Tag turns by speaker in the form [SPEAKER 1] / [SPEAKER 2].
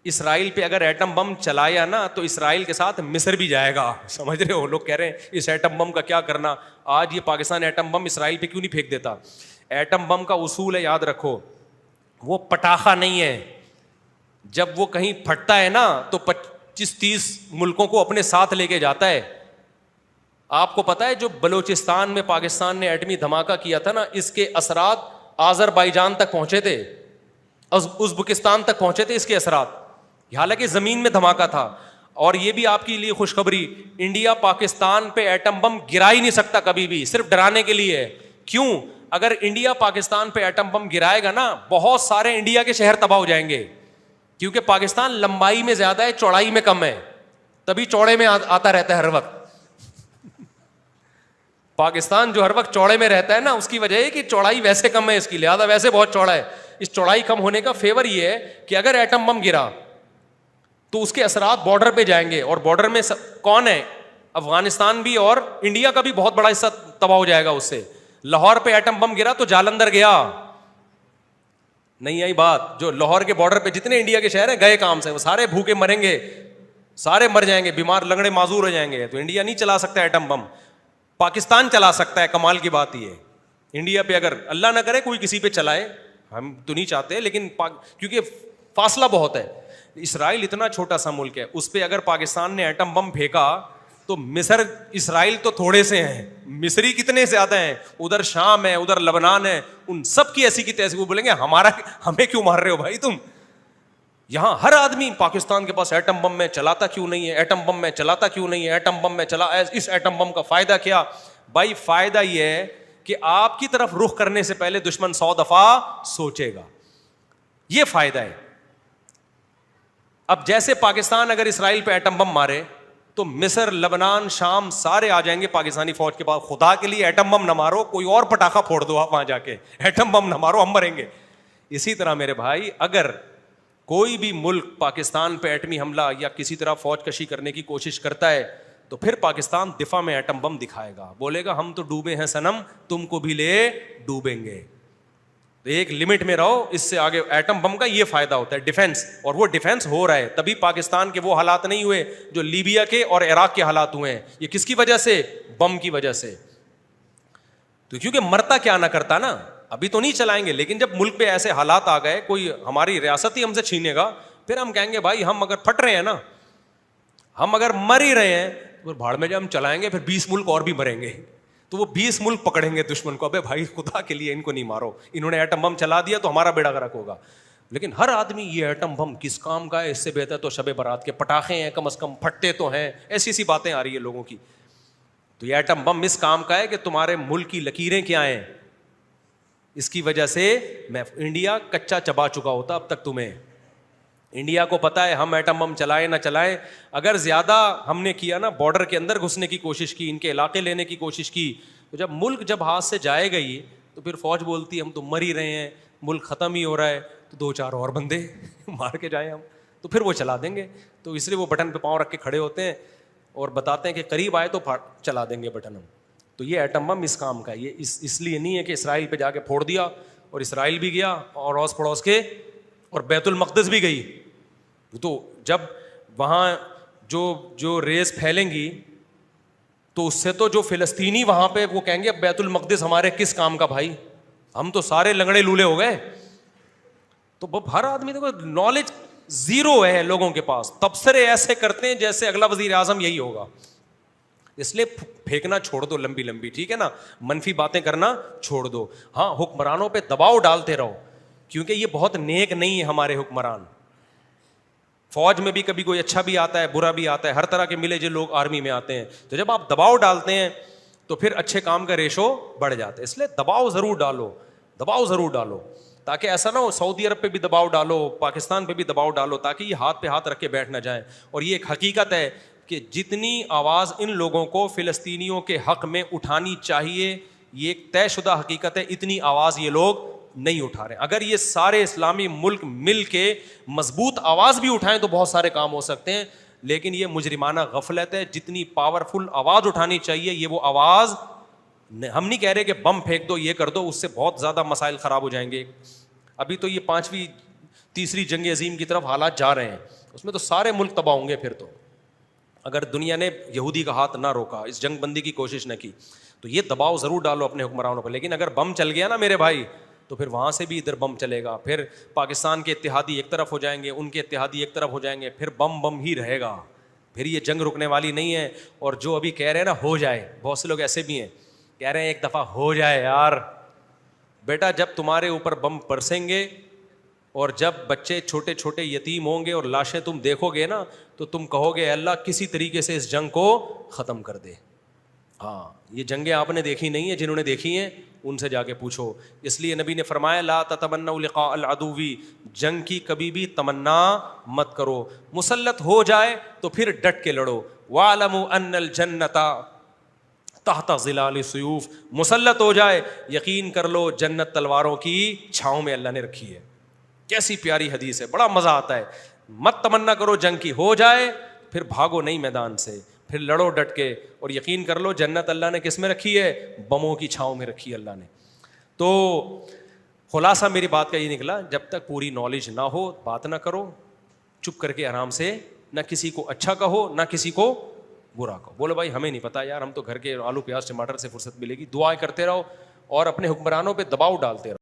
[SPEAKER 1] اسرائیل پہ اگر atom bomb چلایا نا تو اسرائیل کے ساتھ مصر بھی جائے گا. سمجھ رہے ہو؟ لوگ کہہ رہے ہیں اس ایٹم بم کا کیا کرنا. آج یہ پاکستان ایٹم بم اسرائیل پہ کیوں نہیں پھینک دیتا؟ ایٹم بم کا اصول ہے، یاد رکھو، وہ پٹاخہ نہیں ہے. جب وہ کہیں پھٹتا ہے نا تو 25-30 ملکوں کو اپنے ساتھ لے کے جاتا ہے. آپ کو پتا ہے جو بلوچستان میں پاکستان نے ایٹمی دھماکہ کیا تھا نا، اس کے اثرات آذربائیجان تک پہنچے تھے، ازبکستان تک پہنچے تھے اس کے اثرات، حالانکہ زمین میں دھماکہ تھا. اور یہ بھی آپ کے لیے خوشخبری، انڈیا پاکستان پہ ایٹم بم گرا ہی نہیں سکتا کبھی بھی، صرف ڈرانے کے لیے. کیوں؟ اگر انڈیا پاکستان پہ ایٹم بم گرائے گا نا، بہت سارے انڈیا کے شہر تباہ ہو جائیں گے، کیونکہ پاکستان لمبائی میں زیادہ ہے، چوڑائی میں کم ہے، تبھی چوڑے میں آتا رہتا ہے ہر وقت. پاکستان جو ہر وقت چوڑے میں رہتا ہے نا، اس کی وجہ ہے کہ چوڑائی ویسے کم ہے اس کی، لہٰذا ویسے بہت چوڑا ہے. اس چوڑائی کم ہونے کا فیور یہ ہے کہ اگر ایٹم بم گرا تو اس کے اثرات بارڈر پہ جائیں گے، اور بارڈر میں کون ہے؟ افغانستان بھی اور انڈیا کا بھی بہت بڑا حصہ تباہ ہو جائے گا اس سے. لاہور پہ ایٹم بم گرا تو جالندھر گیا، نہیں آئی بات. جو لاہور کے بارڈر پہ جتنے انڈیا کے شہر ہیں گئے کام سے، وہ سارے بھوکے مریں گے، سارے مر جائیں گے، بیمار لنگڑے معذور ہو جائیں گے. تو انڈیا نہیں چلا سکتا ایٹم بم، پاکستان چلا سکتا ہے. کمال کی بات یہ ہے، انڈیا پہ اگر اللہ نہ کرے کوئی کسی پہ چلائے، ہم تو نہیں چاہتے، لیکن کیونکہ فاصلہ بہت ہے. اسرائیل اتنا چھوٹا سا ملک ہے، اس پہ اگر پاکستان نے ایٹم بم پھینکا تو مصر، اسرائیل تو تھوڑے سے ہیں، مصری کتنے زیادہ ہیں، ادھر شام ہے، ادھر لبنان ہے، ان سب کی ایسی کی تیسی. وہ بولیں گے ہمیں کیوں مار رہے ہو بھائی تم؟ یہاں ہر آدمی پاکستان کے پاس ایٹم بم میں چلاتا کیوں نہیں ہے، ایٹم بم میں چلاتا کیوں نہیں ہے، ایٹم بم میں چلا، اس ایٹم بم کا فائدہ کیا؟ بھائی فائدہ یہ ہے کہ آپ کی طرف رخ کرنے سے پہلے دشمن 100 دفعہ سوچے گا، یہ فائدہ ہے. اب جیسے پاکستان اگر اسرائیل پہ ایٹم بم مارے تو مصر، لبنان، شام سارے آ جائیں گے پاکستانی فوج کے پاس. خدا کے لیے ایٹم بم نہ مارو، کوئی اور پٹاخہ پھوڑ دو آپ وہاں جا کے، ایٹم بم نہ مارو، ہم مریں گے. اسی طرح میرے بھائی، اگر کوئی بھی ملک پاکستان پہ ایٹمی حملہ یا کسی طرح فوج کشی کرنے کی کوشش کرتا ہے تو پھر پاکستان دفاع میں ایٹم بم دکھائے گا، بولے گا ہم تو ڈوبے ہیں صنم، تم کو بھی لے ڈوبیں گے. تو ایک لمٹ میں رہو، اس سے آگے. ایٹم بم کا یہ فائدہ ہوتا ہے ڈیفنس، اور وہ ڈیفنس ہو رہا ہے. تبھی پاکستان کے وہ حالات نہیں ہوئے جو لیبیا کے اور عراق کے حالات ہوئے ہیں. یہ کس کی وجہ سے؟ بم کی وجہ سے. تو کیونکہ مرتا کیا نہ کرتا نا، ابھی تو نہیں چلائیں گے، لیکن جب ملک پہ ایسے حالات آ گئے، کوئی ہماری ریاست ہی ہم سے چھینے گا، پھر ہم کہیں گے بھائی ہم اگر پھٹ رہے ہیں نا، ہم اگر مر ہی رہے ہیں تو بھاڑ میں جب ہم چلائیں گے پھر 20 ملک اور بھی مریں گے. تو وہ 20 ملک پکڑیں گے دشمن کو، ابے بھائی خدا کے لیے ان کو نہیں مارو، انہوں نے ایٹم بم چلا دیا تو ہمارا بیڑا غرق ہوگا. لیکن ہر آدمی یہ ایٹم بم کس کام کا ہے، اس سے بہتر تو شب برات کے پٹاخے ہیں، کم از کم پھٹتے تو ہیں. ایسی سی باتیں آ رہی ہے لوگوں کی. تو یہ ایٹم بم اس کام کا ہے کہ تمہارے ملک کی لکیریں کیا ہیں، اس کی وجہ سے میں انڈیا کچا چبا چکا ہوتا اب تک. تمہیں انڈیا کو پتا ہے ہم ایٹم بم چلائیں نہ چلائیں، اگر زیادہ ہم نے کیا نا، بارڈر کے اندر گھسنے کی کوشش کی، ان کے علاقے لینے کی کوشش کی، تو جب ملک جب ہاتھ سے جائے گا ہی تو پھر فوج بولتی ہے ہم تو مر ہی رہے ہیں، ملک ختم ہی ہو رہا ہے، تو 2-4 اور بندے مار کے جائیں ہم، تو پھر وہ چلا دیں گے. تو اس لیے وہ بٹن پہ پاؤں رکھ کے کھڑے ہوتے ہیں اور بتاتے ہیں کہ قریب آئے تو چلا دیں گے بٹن ہم. تو یہ ایٹم بم اس کام کا ہے. یہ اس لیے نہیں ہے کہ اسرائیل پہ جا کے پھوڑ دیا، اور اسرائیل بھی گیا اور اڑوس پڑوس کے، اور بیت المقدس بھی گئی. تو جب وہاں جو ریز پھیلیں گی تو اس سے تو جو فلسطینی وہاں پہ وہ کہیں گے اب بیت المقدس ہمارے کس کام کا بھائی، ہم تو سارے لنگڑے لولے ہو گئے. تو ہر آدمی دیکھو نالج زیرو ہے لوگوں کے پاس، تبصرے ایسے کرتے ہیں جیسے اگلا وزیر اعظم یہی ہوگا. اس لیے پھینکنا چھوڑ دو لمبی لمبی، ٹھیک ہے نا، منفی باتیں کرنا چھوڑ دو. ہاں حکمرانوں پہ دباؤ ڈالتے رہو، کیونکہ یہ بہت نیک نہیں ہے ہمارے حکمران. فوج میں بھی کبھی کوئی اچھا بھی آتا ہے، برا بھی آتا ہے، ہر طرح کے ملے جو لوگ آرمی میں آتے ہیں. تو جب آپ دباؤ ڈالتے ہیں تو پھر اچھے کام کا ریشو بڑھ جاتا ہے. اس لیے دباؤ ضرور ڈالو، دباؤ ضرور ڈالو، تاکہ ایسا نہ ہو سعودی عرب پہ بھی دباؤ ڈالو، پاکستان پہ بھی دباؤ ڈالو، تاکہ یہ ہاتھ پہ ہاتھ رکھ کے بیٹھ نہ جائیں. اور یہ ایک حقیقت ہے کہ جتنی آواز ان لوگوں کو فلسطینیوں کے حق میں اٹھانی چاہیے، یہ ایک طے شدہ حقیقت ہے، اتنی آواز یہ لوگ نہیں اٹھا رہے. اگر یہ سارے اسلامی ملک مل کے مضبوط آواز بھی اٹھائیں تو بہت سارے کام ہو سکتے ہیں. لیکن یہ مجرمانہ غفلت ہے. جتنی پاورفل آواز اٹھانی چاہیے یہ وہ آواز، ہم نہیں کہہ رہے کہ بم پھینک دو، یہ کر دو، اس سے بہت زیادہ مسائل خراب ہو جائیں گے. ابھی تو یہ تیسری جنگ عظیم کی طرف حالات جا رہے ہیں, اس میں تو سارے ملک تباہ ہوں گے. پھر تو اگر دنیا نے یہودی کا ہاتھ نہ روکا, اس جنگ بندی کی کوشش نہ کی, تو یہ دباؤ ضرور ڈالو اپنے حکمرانوں پر. لیکن اگر بم چل گیا نا میرے بھائی, تو پھر وہاں سے بھی ادھر بم چلے گا, پھر پاکستان کے اتحادی ایک طرف ہو جائیں گے, ان کے اتحادی ایک طرف ہو جائیں گے, پھر بم ہی رہے گا. پھر یہ جنگ رکنے والی نہیں ہے. اور جو ابھی کہہ رہے ہیں نا ہو جائے, بہت سے لوگ ایسے بھی ہیں کہہ رہے ہیں ایک دفعہ ہو جائے یار. بیٹا جب تمہارے اوپر بم برسیں گے اور جب بچے چھوٹے چھوٹے یتیم ہوں گے اور لاشیں تم دیکھو گے نا, تو تم کہو گے اللہ کسی طریقے سے اس جنگ کو ختم کر دے. ہاں, یہ جنگیں آپ نے دیکھی نہیں ہیں, جنہوں نے دیکھی ہیں ان سے جا کے پوچھو. اس لیے نبی نے فرمایا لا تتمنوا لقاء العدو, جنگ کی کبھی بھی تمنا مت کرو. مسلط ہو جائے تو پھر ڈٹ کے لڑو. واعلموا ان الجنۃ تحت ظلال السیوف, مسلط ہو جائے یقین کر لو جنت تلواروں کی چھاؤں میں اللہ نے رکھی ہے. کیسی پیاری حدیث ہے, بڑا مزہ آتا ہے. مت تمنا کرو جنگ کی, ہو جائے پھر بھاگو نہیں میدان سے, پھر لڑو ڈٹ کے, اور یقین کر لو جنت اللہ نے کس میں رکھی ہے, بموں کی چھاؤں میں رکھی ہے اللہ نے. تو خلاصہ میری بات کا یہ نکلا, جب تک پوری نالج نہ ہو بات نہ کرو, چپ کر کے آرام سے, نہ کسی کو اچھا کہو نہ کسی کو برا کہو. بولو بھائی ہمیں نہیں پتا یار, ہم تو گھر کے آلو پیاز ٹماٹر سے فرصت ملے گی. دعائیں کرتے رہو اور اپنے حکمرانوں پہ دباؤ ڈالتے رہو.